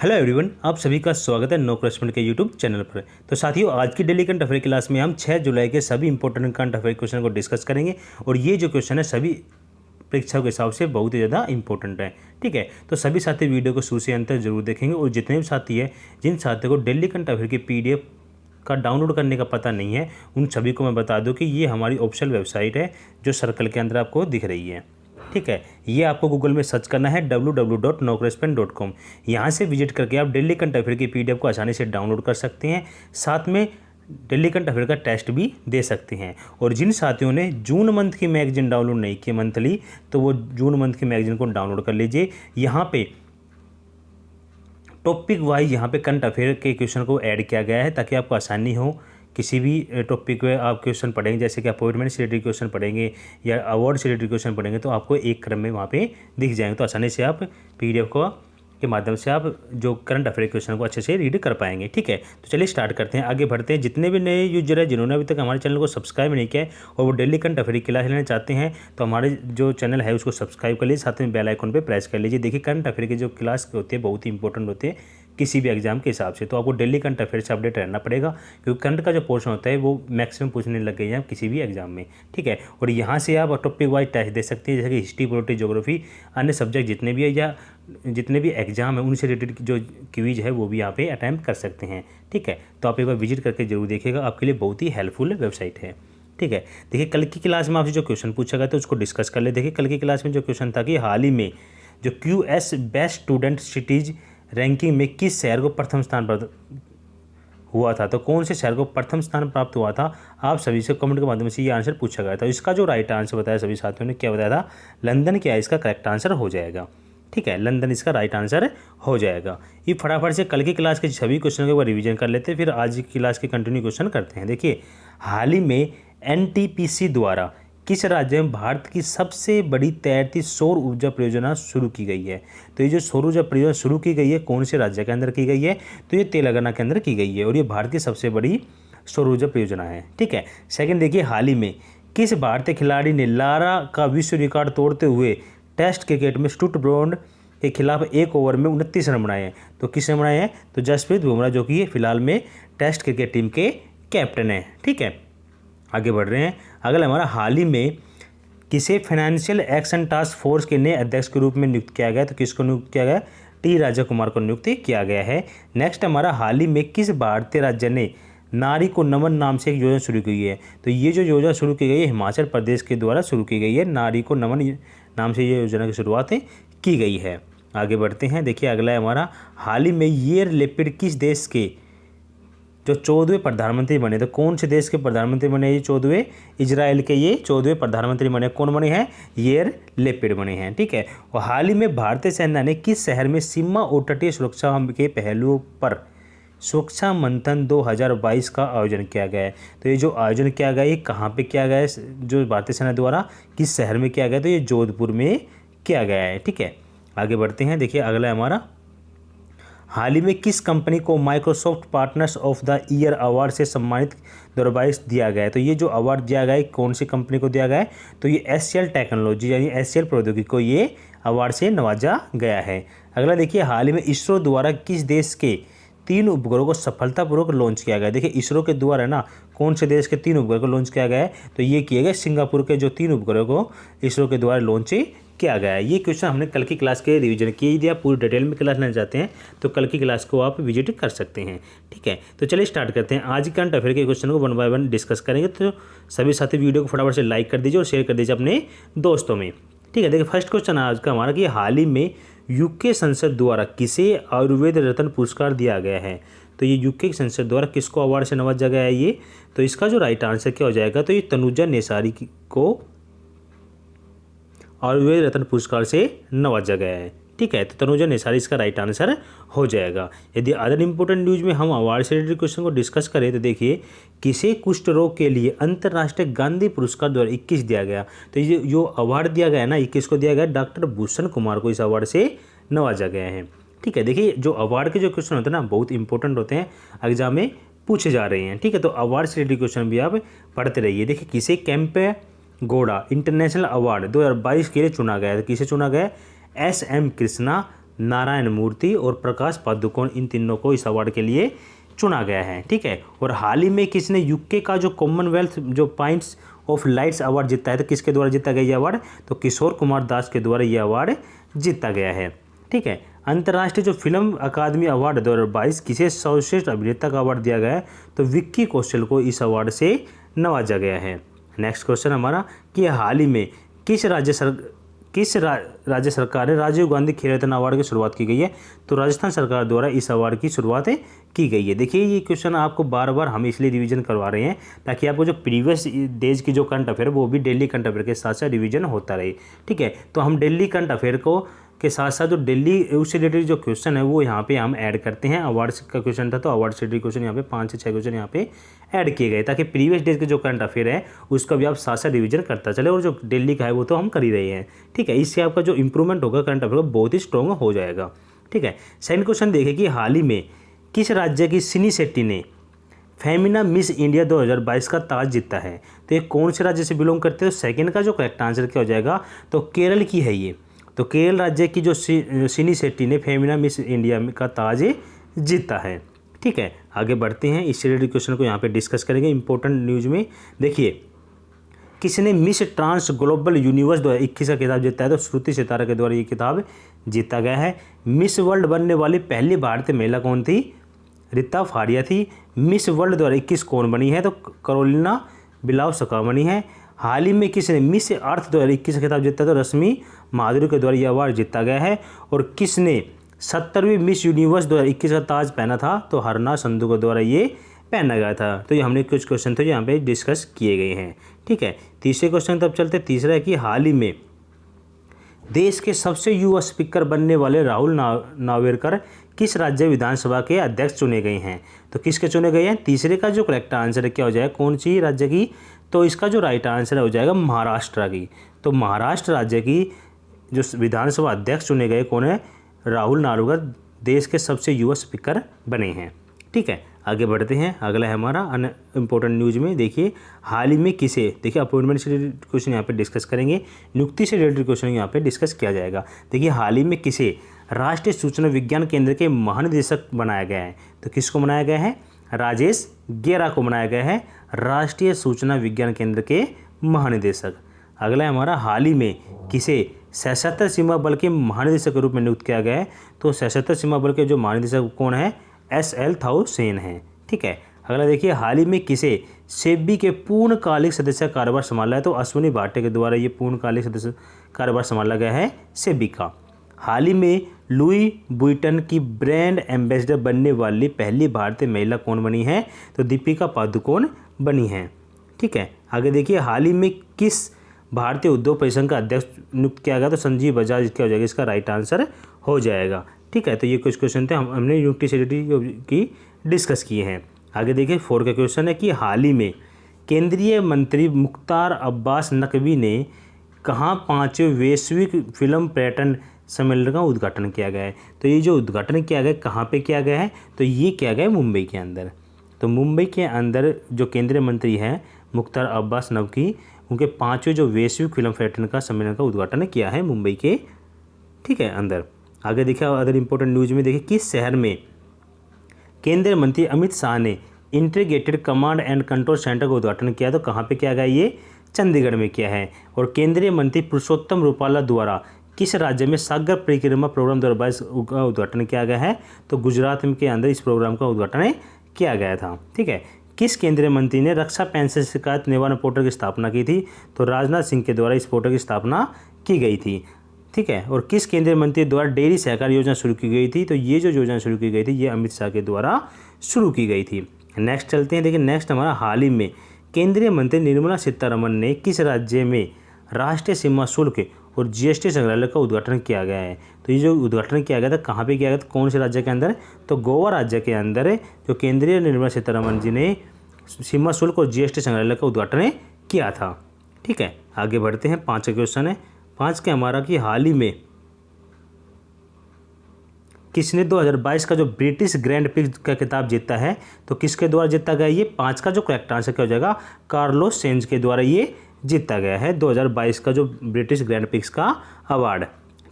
Hello everyone, आप सभी का स्वागत है नो करेस्पॉन्डेंट के यूट्यूब चैनल पर। तो साथियों, आज की डेली करंट अफेयर क्लास में हम 6 जुलाई के सभी इंपॉर्टेंट करंट अफेयर क्वेश्चन को डिस्कस करेंगे। और ये जो क्वेश्चन है सभी परीक्षाओं के हिसाब से बहुत ही ज़्यादा इंपॉर्टेंट है। ठीक है, तो सभी साथी वीडियो को शुरू से अंत तक जरूर देखेंगे। और जितने भी साथी है, जिन साथियों को डेली करंट अफेयर की PDF का डाउनलोड करने का पता नहीं है, उन सभी को मैं बता दूं कि ये हमारी ऑफिशियल वेबसाइट है जो सर्कल के अंदर आपको दिख रही है। ठीक है, ये आपको गूगल में सर्च करना है www.nocrespond.com। यहाँ से विजिट करके आप डेली करंट अफेयर की PDF को आसानी से डाउनलोड कर सकते हैं। साथ में डेली करंट अफेयर का टेस्ट भी दे सकते हैं। और जिन साथियों ने जून मंथ की मैगजीन डाउनलोड नहीं की मंथली, तो वो जून मंथ की मैगजीन को डाउनलोड कर लीजिए। यहाँ पे टॉपिक वाइज यहाँ पे करंट अफेयर के क्वेश्चन को ऐड किया गया है ताकि आपको आसानी हो। किसी भी टॉपिक में आप क्वेश्चन पढ़ेंगे, जैसे कि अपॉइंटमेंट से रिलेटेड क्वेश्चन पढ़ेंगे या अवार्ड से रिलेटेड क्वेश्चन पढ़ेंगे, तो आपको एक क्रम में वहाँ पे दिख जाएंगे। तो आसानी से आप PDF को के माध्यम से आप जो करंट अफेयर क्वेश्चन को अच्छे से रीड कर पाएंगे। ठीक है, तो चलिए स्टार्ट करते हैं, आगे बढ़ते हैं। जितने भी नए यूजर है जिन्होंने अभी तक हमारे चैनल को सब्सक्राइब नहीं किया है और वो डेली करंट अफेयर की क्लास लेना चाहते हैं, तो हमारे जो चैनल है उसको सब्सक्राइब कर लीजिए, साथ में बेल आइकन पे प्रेस कर लीजिए। देखिए, करंट अफेयर की जो क्लास होती है बहुत ही इंपॉर्टेंट होते हैं किसी भी एग्जाम के हिसाब से। तो आपको डेली करंट अफेयर से अपडेट रहना पड़ेगा, क्योंकि करंट का जो पोर्शन होता है वो मैक्सिमम पूछने लग गए हैं किसी भी एग्जाम में। ठीक है, और यहाँ से आप टॉपिक वाइज टेस्ट दे सकते हैं, जैसे कि हिस्ट्री, पॉलिटी, ज्योग्राफी, अन्य सब्जेक्ट जितने भी है या जितने भी एग्जाम है उनसे रिलेटेड जो क्विज है वो भी यहाँ पे अटैम्प्ट कर सकते हैं। ठीक है, तो आप एक बार विजिट करके जरूर देखिएगा, आपके लिए बहुत ही हेल्पफुल वेबसाइट है। ठीक है, देखिए कल की क्लास में आपसे जो क्वेश्चन पूछा गया था उसको डिस्कस कर ले। देखिए, कल की क्लास में जो क्वेश्चन था कि हाल ही में जो QS best student cities ranking में किस शहर को प्रथम स्थान प्राप्त हुआ था, तो कौन से शहर को प्रथम स्थान प्राप्त हुआ था, आप सभी से कमेंट के माध्यम से ये आंसर पूछा गया था। इसका जो राइट आंसर बताया सभी साथियों ने, क्या बताया था? लंदन क्या इसका करेक्ट आंसर हो जाएगा। ठीक है, लंदन इसका राइट आंसर हो जाएगा। ये फटाफट से कल की क्लास के सभी क्वेश्चन को रिवीजन कर लेते हैं, फिर आज की क्लास के कंटिन्यू क्वेश्चन करते हैं। देखिए, हाल ही में NTPC द्वारा किस राज्य में भारत की सबसे बड़ी तैरती सौर ऊर्जा परियोजना शुरू की गई है? तो ये जो सौर ऊर्जा परियोजना शुरू की गई है कौन से राज्य के अंदर की गई है? तो ये तेलंगाना के अंदर की गई है और ये भारत की सबसे बड़ी सौर ऊर्जा परियोजना है। ठीक है, सेकंड देखिए, हाल ही में किस भारतीय खिलाड़ी ने लारा का विश्व रिकॉर्ड तोड़ते हुए टेस्ट क्रिकेट में स्टुटब्रॉन्ड के खिलाफ एक ओवर में 29 रन बनाए हैं? तो किसने बनाए हैं? तो जसप्रीत बुमराह, जो कि फिलहाल में टेस्ट क्रिकेट टीम के कैप्टन है। ठीक है, आगे बढ़ रहे हैं। अगला हमारा, हाल ही में किसे फाइनेंशियल एक्शन टास्क फोर्स के नए अध्यक्ष के रूप में नियुक्त किया गया? तो किसको नियुक्त किया गया? T राजा कुमार को नियुक्त किया गया है। नेक्स्ट हमारा, हाल ही में किस भारतीय राज्य ने नारी को नमन नाम से एक योजना शुरू की है? तो ये जो योजना शुरू की गई है हिमाचल प्रदेश के द्वारा शुरू की गई है। नारी को नमन नाम से ये योजना की शुरुआत की गई है। आगे बढ़ते हैं। देखिए, अगला है हमारा, हाल ही में येर लेपिड किस देश के जो 14वें प्रधानमंत्री बने? तो कौन से देश के प्रधानमंत्री बने ये 14वें? इजराइल के ये 14वें प्रधानमंत्री बने। कौन बने हैं? येर लेपिड बने हैं। ठीक है, और हाल ही में भारतीय सेना ने किस शहर में सीमा और तटीय सुरक्षा के पहलुओं पर सुरक्षा मंथन 2022 का आयोजन किया गया है? तो ये जो आयोजन किया गया ये कहाँ पे किया गया है? जो भारतीय सेना द्वारा किस शहर में किया गया? तो ये जोधपुर में किया गया है। ठीक है, आगे बढ़ते हैं। देखिए, अगला है हमारा, हाल ही में किस कंपनी को Microsoft partners of the year award से सम्मानित 2022 दिया गया है? तो ये जो अवार्ड दिया गया है कौन सी कंपनी को दिया गया है? तो ये SCL टेक्नोलॉजी यानी SCL प्रौद्योगिकी को ये अवार्ड से नवाजा गया है। अगला देखिए, हाल ही में इसरो द्वारा किस देश के 3 उपग्रहों को सफलतापूर्वक लॉन्च किया गया? देखिए, इसरो के द्वारा ना कौन से देश के 3 उपग्रह को लॉन्च किया गया है? तो ये किए गए सिंगापुर के जो 3 उपग्रहों को इसरो के द्वारा लॉन्च किया गया है। ये क्वेश्चन हमने कल की क्लास के रिवीजन किए। यदि आप पूरी डिटेल में क्लास लेना चाहते हैं तो कल की क्लास को आप विजिट कर सकते हैं। ठीक है, तो चलिए स्टार्ट करते हैं। आज करंट अफेयर के क्वेश्चन को 1 बाय 1 डिस्कस करेंगे। तो सभी साथी वीडियो को फटाफट से लाइक कर दीजिए और शेयर कर दीजिए अपने दोस्तों में। ठीक है, देखिए फर्स्ट क्वेश्चन आज का हमारा कि हाल ही में UK संसद द्वारा किसे आयुर्वेद रत्न पुरस्कार दिया गया है? तो ये UK संसद द्वारा किसको अवार्ड से नवाजा गया है ये? तो इसका जो राइट आंसर क्या हो जाएगा? तो ये तनुजा नेसारी को आयुर्वेद रत्न पुरस्कार से नवाजा गया है। ठीक है, तो तनुजा नेसारी इसका राइट आंसर हो जाएगा। यदि अदर इंपॉर्टेंट न्यूज में हम अवार्ड से रिलेटेड क्वेश्चन को डिस्कस करें तो देखिए, किसे कुष्ठ रोग के लिए अंतर्राष्ट्रीय गांधी पुरस्कार 2021 दिया गया? तो ये जो अवार्ड दिया गया है ना 21 को दिया गया, डॉक्टर भूषण कुमार को इस अवार्ड से नवाजा गया है। ठीक है, देखिए जो अवार्ड के जो क्वेश्चन होते हैं ना बहुत इंपॉर्टेंट होते हैं, एग्जाम में पूछे जा रहे हैं। ठीक है, तो अवार्ड से रिलेटेड क्वेश्चन भी आप पढ़ते रहिए। देखिए, किसे कैंपे गौड़ा इंटरनेशनल अवार्ड 2022 के लिए चुना गया है? किसे चुना गया? SM कृष्णा नारायण मूर्ति और प्रकाश पादुकोण, इन तीनों को इस अवार्ड के लिए चुना गया है। ठीक है, और हाल ही में किसने यूके का जो कॉमनवेल्थ जो पॉइंट्स ऑफ लाइट्स अवार्ड जीता है, तो किसके द्वारा जीता गया ये अवार्ड, तो किशोर कुमार दास के द्वारा ये अवार्ड जीता गया है। ठीक है, अंतर्राष्ट्रीय जो फिल्म अकादमी अवार्ड 2022 किसे सर्वश्रेष्ठ अभिनेता का अवार्ड दिया गया है, तो विक्की कौशल को इस अवार्ड से नवाजा गया है। नेक्स्ट क्वेश्चन हमारा कि हाल ही में किस राज्य सरकार ने राजीव गांधी खेल रत्न अवार्ड की शुरुआत की गई है, तो राजस्थान सरकार द्वारा इस अवार्ड की शुरुआत की गई है। देखिए ये क्वेश्चन आपको बार बार हम इसलिए रिवीजन करवा रहे हैं ताकि आपको जो प्रीवियस डेज की जो करंट अफेयर वो भी डेली करंट अफेयर के साथ साथ रिवीजन होता रहे। ठीक है, तो हम डेली करंट अफेयर को के साथ साथ जो दिल्ली उससे रिलेटेड जो क्वेश्चन है वो यहाँ पे हम ऐड करते हैं। अवार्ड्स का क्वेश्चन था तो अवार्ड से रिलेटेड क्वेश्चन यहाँ पे 5 से 6 क्वेश्चन यहाँ पे ऐड किए गए ताकि प्रीवियस डेज के जो करंट अफेयर है उसका भी आप साथ साथ रिवीजन करता चले, और जो दिल्ली का है वो तो हम कर ही रहे हैं। ठीक है, इससे आपका जो इंप्रूवमेंट होगा करंट अफेयर बहुत ही स्ट्रॉन्ग हो जाएगा। ठीक है, सेकंड क्वेश्चन देखिए कि हाल ही में किस राज्य की सिनी शेट्टी ने फेमिना मिस इंडिया 2022 का ताज जीता है, तो ये कौन से राज्य से बिलोंग करते हैं, तो सेकंड का जो करेक्ट आंसर क्या हो जाएगा, तो केरल की है ये। तो केरल राज्य की जो सिनी शेट्टी ने फेमिना मिस इंडिया का ताज जीता है। ठीक है, आगे बढ़ते हैं, इससे रिलेटेड क्वेश्चन को यहाँ पे डिस्कस करेंगे। इंपॉर्टेंट न्यूज में देखिए किसने मिस ट्रांस ग्लोबल यूनिवर्स 2021 का खिताब जीता है, तो श्रुति सितारा के द्वारा ये खिताब जीता गया है। मिस वर्ल्ड बनने वाली पहली भारतीय महिला कौन थी, रीता फाड़िया थी। मिस वर्ल्ड 2021 कौन बनी है, तो कैरोलिना बिलावस्का बनी है। हाल ही में किसने मिस अर्थ 2021 का खिताब जीता है, तो रश्मि माधुरी के द्वारा यह अवार्ड जीता गया है। और किसने 70वीं मिस यूनिवर्स 2021 का ताज पहना था, तो हरना संधू के द्वारा ये पहना गया था। तो ये हमने कुछ क्वेश्चन थे यहाँ पे डिस्कस किए गए हैं। ठीक है, तीसरे क्वेश्चन तब चलते। तीसरा है कि हाल ही में देश के सबसे युवा स्पीकर बनने वाले राहुल नावेरकर किस राज्य विधानसभा के अध्यक्ष चुने गए हैं, तो किसके चुने गए हैं। तीसरे का जो करेक्ट आंसर क्या हो जाएगा, कौन सी राज्य की, तो इसका जो राइट आंसर हो जाएगा महाराष्ट्र की। तो महाराष्ट्र राज्य की जो विधानसभा अध्यक्ष चुने गए कौन है, राहुल नावेरकर देश के सबसे युवा स्पीकर बने हैं। ठीक है, आगे बढ़ते हैं। अगला है हमारा इम्पोर्टेंट न्यूज में देखिए हाल ही में किसे, देखिए अपॉइंटमेंट से रिलेटेड क्वेश्चन यहाँ पे डिस्कस करेंगे, नियुक्ति से रिलेटेड क्वेश्चन यहाँ पे डिस्कस किया जाएगा। देखिए हाल ही में किसे राष्ट्रीय सूचना विज्ञान केंद्र के महानिदेशक बनाया गया है, तो किसको बनाया गया है, राजेश गेरा को बनाया गया है राष्ट्रीय सूचना विज्ञान केंद्र के महानिदेशक। अगला है हमारा हाल ही में किसे सशस्त्र सीमा बल के महानिदेशक के रूप में नियुक्त किया गया है, तो सशस्त्र सीमा बल के जो महानिदेशक कौन है, SL थाउसेन है। ठीक है, अगला देखिए हाल ही में किसे सेबी के पूर्णकालिक सदस्य का कार्यभार संभाला है, तो अश्विनी भाटे के द्वारा ये पूर्णकालिक सदस्य कार्यभार संभाला गया है सेबी का। हाल ही में लुई बुइटन की ब्रांड एम्बेसडर बनने वाली पहली भारतीय महिला कौन बनी है, तो दीपिका पादुकोण बनी है। ठीक है, आगे देखिए हाल ही में किस भारतीय उद्योग परिसंघ का अध्यक्ष नियुक्त किया गया, तो संजीव बजाज क्या हो जाएगा, इसका राइट आंसर हो जाएगा। ठीक है, तो ये कुछ क्वेश्चन थे हमने नियुक्ति से की डिस्कस किए हैं। आगे देखिए 4 का क्वेश्चन है कि हाल ही में केंद्रीय मंत्री मुख्तार अब्बास नकवी ने कहाँ 5वें वैश्विक फिल्म पर्यटन सम्मेलन का उद्घाटन किया गया है, तो ये जो उद्घाटन किया गया कहाँ पे किया गया है, तो ये किया गया है मुंबई के अंदर। तो मुंबई के अंदर जो केंद्रीय मंत्री हैं मुख्तार अब्बास नकवी, उनके 5वें जो वैश्विक फिल्म पर्यटन का सम्मेलन का उद्घाटन किया है मुंबई के, ठीक है, अंदर। आगे देखिए अदर इंपॉर्टेंट न्यूज में देखिए किस शहर में केंद्रीय मंत्री अमित शाह ने integrated command and control centre का उद्घाटन किया, तो कहाँ पे किया गया, ये चंडीगढ़ में किया है। और केंद्रीय मंत्री पुरुषोत्तम रूपाला द्वारा किस राज्य में सागर परिक्रमा प्रोग्राम 2022 का उद्घाटन किया गया है, तो गुजरात के अंदर इस प्रोग्राम का उद्घाटन किया गया था। ठीक है, किस केंद्रीय मंत्री ने रक्षा पेंशन शिकायत निवारण पोर्टल की स्थापना की थी, तो राजनाथ सिंह के द्वारा इस पोर्टल की स्थापना की गई थी। ठीक है, और किस केंद्रीय मंत्री द्वारा डेयरी सहकार योजना शुरू की गई थी, तो ये जो योजना शुरू की गई थी ये अमित शाह के द्वारा शुरू की गई थी। नेक्स्ट चलते हैं, देखिए नेक्स्ट हमारा हाल ही में केंद्रीय मंत्री निर्मला सीतारमण ने किस राज्य में राष्ट्रीय सीमा शुल्क और GST संग्रहालय का उद्घाटन किया गया है, तो ये जो उद्घाटन किया गया था कहाँ पे किया गया था, कौन से राज्य के अंदर, तो गोवा राज्य के अंदर जो केंद्रीय निर्मला सीतारमण जी ने सीमा शुल्क और GST संग्रहालय का उद्घाटन किया था। ठीक है, आगे बढ़ते हैं। 5 का क्वेश्चन है, 5 के हमारा कि हाल ही में किसने 2022 का जो ब्रिटिश ग्रैंड प्रिक्स का खिताब जीता है, तो किसके द्वारा जीता गया, ये 5 का जो करेक्ट आंसर क्या हो जाएगा, कार्लोस सेंज के द्वारा ये जीता गया है 2022 का जो ब्रिटिश ग्रैंड प्रिक्स का अवार्ड।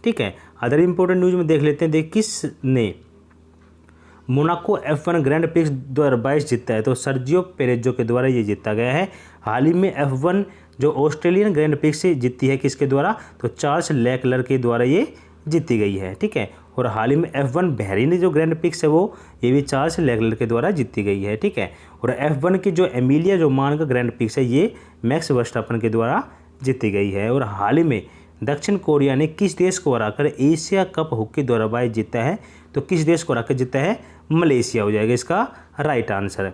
ठीक है। अदर इंपॉर्टेंट न्यूज में देख लेते हैं, देख किसने मोनाको F1 ग्रैंड पिक्स 2022 जीता है, तो सर्जियो पेरेजो के द्वारा ये जीता गया है। हाल ही में F1 जो ऑस्ट्रेलियन ग्रैंड पिक्स से जीती है किसके द्वारा, तो चार्ल्स लेक्लर के द्वारा ये जीती गई है, ठीक है। और हाल ही में F1 बहरीन जो ग्रैंड पिक्स है वो ये भी चार्ल्स लेक्लर के द्वारा जीती गई है, ठीक है। और F1 की जो एमिलिया रोमांग का ग्रैंड पिक्स है ये मैक्स वर्स्टापन के द्वारा जीती गई है। और हाल ही में दक्षिण कोरिया ने किस देश को हराकर एशिया कप हॉकी 2022 जीता है, तो किस देश को हराकर जीता है, मलेशिया हो जाएगा इसका राइट आंसर।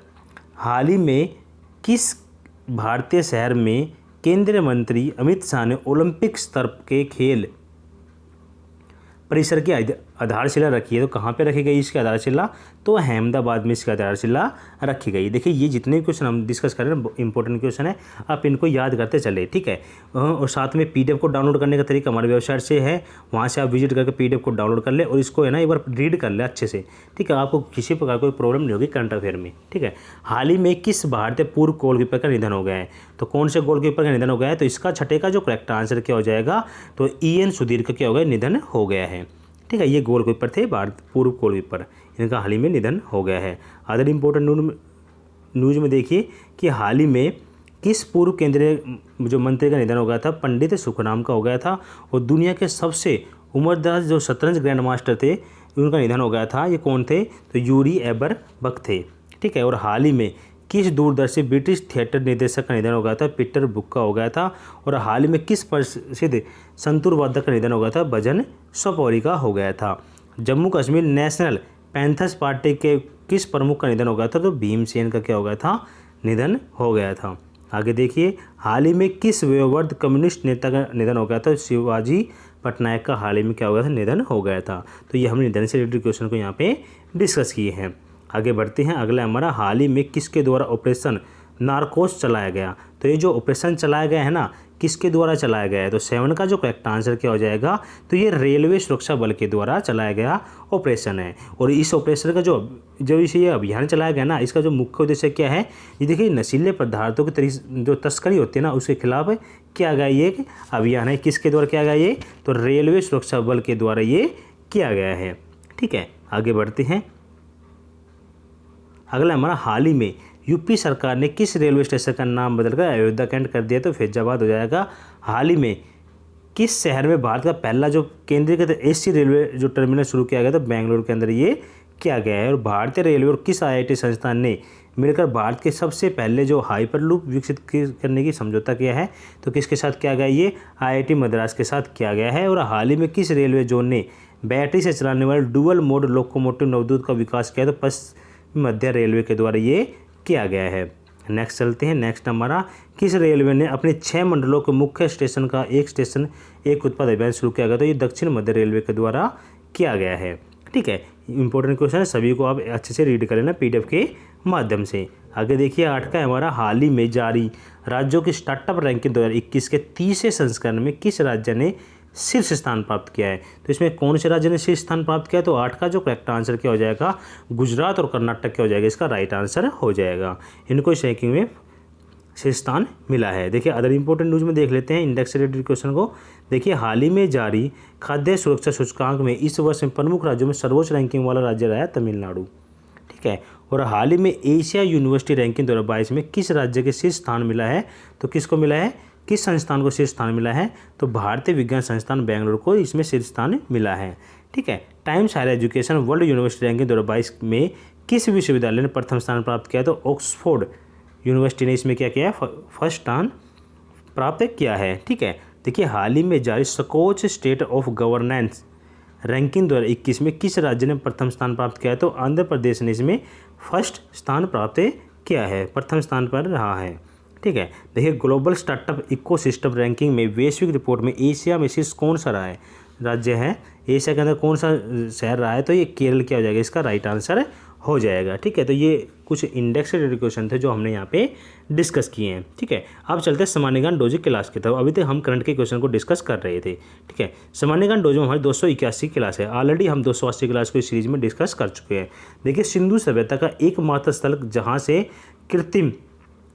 हाल ही में किस भारतीय शहर में केंद्रीय मंत्री अमित शाह ने ओलंपिक स्तर के खेल परिसर की आधारशिला रखी है, तो कहाँ पे रखी गई इसकी आधारशिला, तो अहमदाबाद में इसकी आधारशिला रखी गई। देखिए ये जितने क्वेश्चन हम डिस्कस कर रहे हैं इंपॉर्टेंट क्वेश्चन है, आप इनको याद करते चले, ठीक है। और साथ में PDF को डाउनलोड करने का तरीका हमारे वेबसाइट से है, वहाँ से आप विजिट करके PDF को डाउनलोड कर ले और इसको है ना एक बार रीड कर ले अच्छे से, ठीक है। आपको किसी प्रकार कोई प्रॉब्लम नहीं होगी करंट अफेयर में, ठीक है। हाल ही में किस भारतीय पूर्व गोलकीपर का निधन हो गया है, तो कौन से गोलकीपर का निधन हो गया है, तो इसका छठे का जो करेक्ट आंसर क्या हो जाएगा, तो EN सुधीर का क्या हो गया, निधन हो गया है, ठीक है। ये गोलकीपर थे, भारत पूर्व गोलकीपर, इनका हाल ही में निधन हो गया है। अदर इंपॉर्टेंट न्यूज में देखिए कि हाल ही में किस पूर्व केंद्रीय जो मंत्री का निधन हो गया था, पंडित सुखराम का हो गया था। और दुनिया के सबसे उम्रदराज जो शतरंज ग्रैंड मास्टर थे उनका निधन हो गया था, ये कौन थे, तो यूरी एबरबक थे, ठीक है। और हाल ही में किस दूरदर्शी ब्रिटिश थिएटर निर्देशक का निधन हो गया था, पीटर बुक का हो गया था। और हाल ही में किस प्रसिद्ध संतूर वादक का निधन हो गया था, भजन सोपौरी का हो गया था। Jammu Kashmir national panthers party के किस प्रमुख का निधन हो गया था, तो भीमसेन का क्या हो गया था, निधन हो गया था। आगे देखिए, हाल ही में किस वयोवृद्ध कम्युनिस्ट नेता का निधन हो गया था, शिवाजी पटनायक का हाल ही में क्या हो गया था, निधन हो गया था। तो ये हमने निधन से रिलेटेड क्वेश्चन को यहाँ पे डिस्कस किए हैं। आगे बढ़ते हैं, अगला हमारा हाल ही में किसके द्वारा ऑपरेशन नारकोस चलाया गया, तो ये जो ऑपरेशन चलाया गया है ना किसके द्वारा चलाया गया है, तो 7 का जो करेक्ट आंसर क्या हो जाएगा, तो ये रेलवे सुरक्षा बल के द्वारा चलाया गया ऑपरेशन है। और इस ऑपरेशन का जो इसे ये अभियान चलाया गया ना, इसका जो मुख्य उद्देश्य क्या है, ये देखिए नशीले पदार्थों की जो तस्करी होती है ना उसके खिलाफ किया गया ये एक अभियान है। किसके द्वारा किया गया ये, तो रेलवे सुरक्षा बल के द्वारा ये किया गया है, ठीक है। आगे बढ़ते हैं, अगला हमारा हाल ही में यूपी सरकार ने किस रेलवे स्टेशन का नाम बदलकर अयोध्या कैंट कर दिया, तो फैजाबाद हो जाएगा। हाल ही में किस शहर में भारत का पहला जो केंद्रीकृत AC रेलवे जो टर्मिनल शुरू किया गया, तो बेंगलुरु के अंदर ये किया गया है। और भारतीय रेलवे और किस IIT संस्थान ने मिलकर भारत के सबसे पहले जो हाइपरलूप विकसित करने की समझौता किया है, तो किसके साथ किया गया, ये IIT मद्रास के साथ किया गया है। और हाल ही में किस रेलवे जोन ने बैटरी से चलाने वाले डुअल मोड लोकोमोटिव नवदूत का विकास किया, तो पश्चिम मध्य रेलवे के द्वारा ये किया गया है। नेक्स्ट चलते हैं, नेक्स्ट हमारा किस रेलवे ने अपने 6 मंडलों के मुख्य स्टेशन का एक स्टेशन एक उत्पाद अभियान शुरू किया गया, तो ये दक्षिण मध्य रेलवे के द्वारा किया गया है, ठीक है। इंपॉर्टेंट क्वेश्चन है, सभी को आप अच्छे से रीड कर लेना PDF के माध्यम से। आगे देखिए 8 का हमारा हाल ही में जारी राज्यों की स्टार्टअप रैंकिंग 2021 के 30वें संस्करण में किस राज्य ने शीर्ष स्थान प्राप्त किया है, तो इसमें कौन से राज्य ने शीर्ष स्थान प्राप्त किया है, तो 8 का जो करेक्ट आंसर क्या हो जाएगा, गुजरात और कर्नाटक क्या हो जाएगा, इसका राइट आंसर हो जाएगा। इनको इस रैंकिंग में शीर्ष स्थान मिला है। देखिए अदर इंपॉर्टेंट न्यूज में देख लेते हैं इंडेक्स से रिलेटेड क्वेश्चन को। देखिए हाल ही में जारी खाद्य सुरक्षा सूचकांक में इस वर्ष में प्रमुख राज्यों में सर्वोच्च रैंकिंग वाला राज्य रहा है तमिलनाडु, ठीक है। और हाल ही में एशिया यूनिवर्सिटी रैंकिंग 2022 में किस राज्य के शीर्ष स्थान मिला है, तो किसको मिला है, किस संस्थान को शीर्ष स्थान मिला है, तो भारतीय विज्ञान संस्थान बेंगलुरु को इसमें शीर्ष स्थान मिला है, ठीक है। Times higher education world university ranking 2022 में किस विश्वविद्यालय ने प्रथम स्थान प्राप्त किया, तो ऑक्सफोर्ड यूनिवर्सिटी ने इसमें क्या किया है, फर्स्ट स्थान प्राप्त किया है, ठीक है। देखिए हाल ही में जारी Skoch state of governance ranking 2021 में किस राज्य ने प्रथम स्थान प्राप्त किया है, तो आंध्र प्रदेश ने इसमें फर्स्ट स्थान प्राप्त किया है, प्रथम स्थान पर रहा है, ठीक है। देखिए ग्लोबल स्टार्टअप इकोसिस्टम रैंकिंग में वैश्विक रिपोर्ट में एशिया में शीर्ष कौन सा रहा है, राज्य है एशिया के अंदर कौन सा शहर रहा है, तो ये केरल क्या हो जाएगा, इसका राइट आंसर हो जाएगा, ठीक है। तो ये कुछ इंडेक्स से रिलेटेड क्वेश्चन थे जो हमने यहाँ पे डिस्कस किए हैं, ठीक है। अब चलते हैं सामान्य ज्ञान डोजी क्लास की तरफ। अभी तक हम करंट के क्वेश्चन को डिस्कस कर रहे थे, ठीक है। सामान्य ज्ञान डोजी में हमारी 281 क्लास है, ऑलरेडी हम 280 क्लास को इस सीरीज में डिस्कस कर चुके हैं। देखिए सिंधु सभ्यता का एकमात्र स्थल जहाँ से कृत्रिम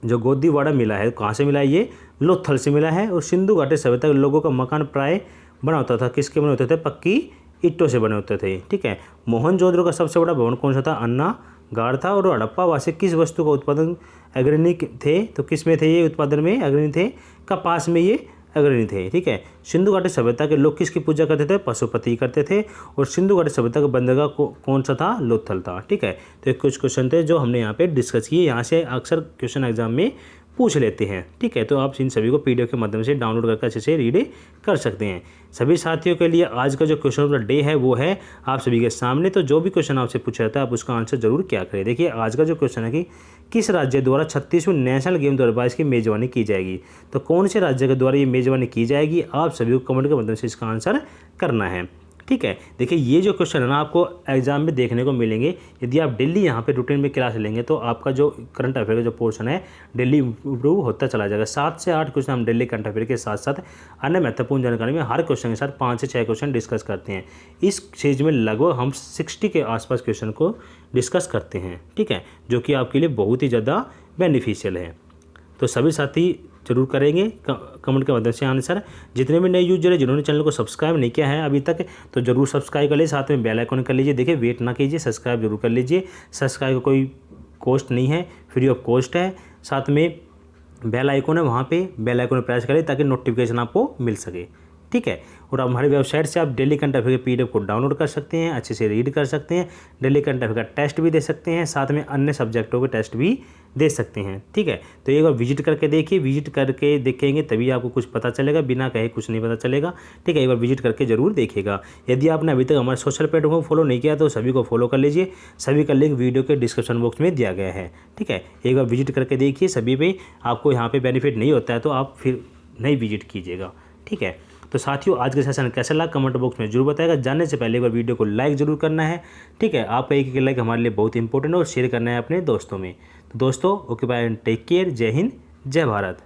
जो गोदीवाड़ा मिला है, कहाँ से मिला है, ये लोथल से मिला है। और सिंधु घाटी सभ्यता के लोगों का मकान प्राय बना होता था, किसके बने होते थे, पक्की ईंटों से बने होते थे। ठीक है। मोहनजोदड़ो का सबसे बड़ा भवन कौन सा था, अन्नागार था। और हड़प्पा वासी किस वस्तु का उत्पादन अग्रणी थे, तो किस में थे ये उत्पादन में अग्रणी थे, कपास में ये अग्रणी थे। ठीक है। सिंधु घाटी सभ्यता के लोग किसकी पूजा करते थे, पशुपति करते थे। और सिंधु घाटी सभ्यता का बंदरगाह कौन सा था, लोथल था। ठीक है। तो ये कुछ क्वेश्चन थे जो हमने यहाँ पे डिस्कस किए, यहाँ से अक्सर क्वेश्चन एग्जाम में पूछ लेते हैं। ठीक है। तो आप इन सभी को पीडीएफ के माध्यम से डाउनलोड करके अच्छे से रीड कर सकते हैं। सभी साथियों के लिए आज का जो क्वेश्चन का डे है वो है आप सभी के सामने। तो जो भी क्वेश्चन आपसे पूछा जाता है आप उसका आंसर जरूर क्या करें। देखिए आज का जो क्वेश्चन है कि किस राज्य द्वारा 36वीं नेशनल गेम 2022 की मेजबानी की जाएगी, तो कौन से राज्य के द्वारा ये मेजबानी की जाएगी, आप सभी को कमेंट के माध्यम से इसका आंसर करना है। ठीक है। देखिए ये जो क्वेश्चन है ना आपको एग्जाम में देखने को मिलेंगे। यदि आप डेली यहाँ पे रूटीन में क्लास लेंगे तो आपका जो करंट अफेयर का जो पोर्शन है डेली इम्प्रूव होता चला जाएगा। 7 से 8 क्वेश्चन हम डेली करंट अफेयर के साथ साथ अन्य महत्वपूर्ण जानकारी में हर क्वेश्चन के साथ 5 से 6 क्वेश्चन डिस्कस करते हैं। इस चीज़ में लगभग हम 60 के आसपास क्वेश्चन को डिस्कस करते हैं। ठीक है। जो कि आपके लिए बहुत ही ज़्यादा बेनिफिशियल है। तो सभी साथी जरूर करेंगे कमेंट के माध्यम से आंसर। जितने भी नए यूजर है जिन्होंने चैनल को सब्सक्राइब नहीं किया है अभी तक तो जरूर सब्सक्राइब कर लीजिए, साथ में बेल आइकन कर लीजिए। देखिए वेट ना कीजिए, सब्सक्राइब जरूर कर लीजिए। सब्सक्राइब का कोई कॉस्ट नहीं है, फ्री ऑफ कॉस्ट है। साथ में बेल आइकन है, वहाँ पे बेल आइकन प्रेस करें ताकि नोटिफिकेशन आपको मिल सके। ठीक है। और हमारी वेबसाइट से आप डेली करंट अफेयर के पीडीएफ को डाउनलोड कर सकते हैं, अच्छे से रीड कर सकते हैं, डेली करंट अफेयर का टेस्ट भी दे सकते हैं, साथ में अन्य सब्जेक्टों के टेस्ट भी दे सकते हैं। ठीक है। तो एक बार विजिट करके देखिए, विजिट करके देखेंगे तभी आपको कुछ पता चलेगा, बिना कहे कुछ नहीं पता चलेगा। ठीक है। एक बार विजिट करके जरूर देखिएगा। यदि आपने अभी तक हमारे सोशल प्लेटफॉर्म को फॉलो नहीं किया तो सभी को फॉलो कर लीजिए। सभी का लिंक वीडियो के डिस्क्रिप्शन बॉक्स में दिया गया है। ठीक है। एक बार विजिट करके देखिए, सभी पे आपको यहाँ पे बेनिफिट नहीं होता है तो आप फिर नहीं विजिट कीजिएगा। ठीक है। तो साथियों आज का सेशन कैसा लगा कमेंट बॉक्स में जरूर बताएगा। जानने से पहले एक बार वीडियो को लाइक जरूर करना है। ठीक है। आपका एक लाइक हमारे लिए बहुत इंपॉर्टेंट है और शेयर करना है अपने दोस्तों में। तो दोस्तों okay bye and take care. जय हिंद, जय भारत।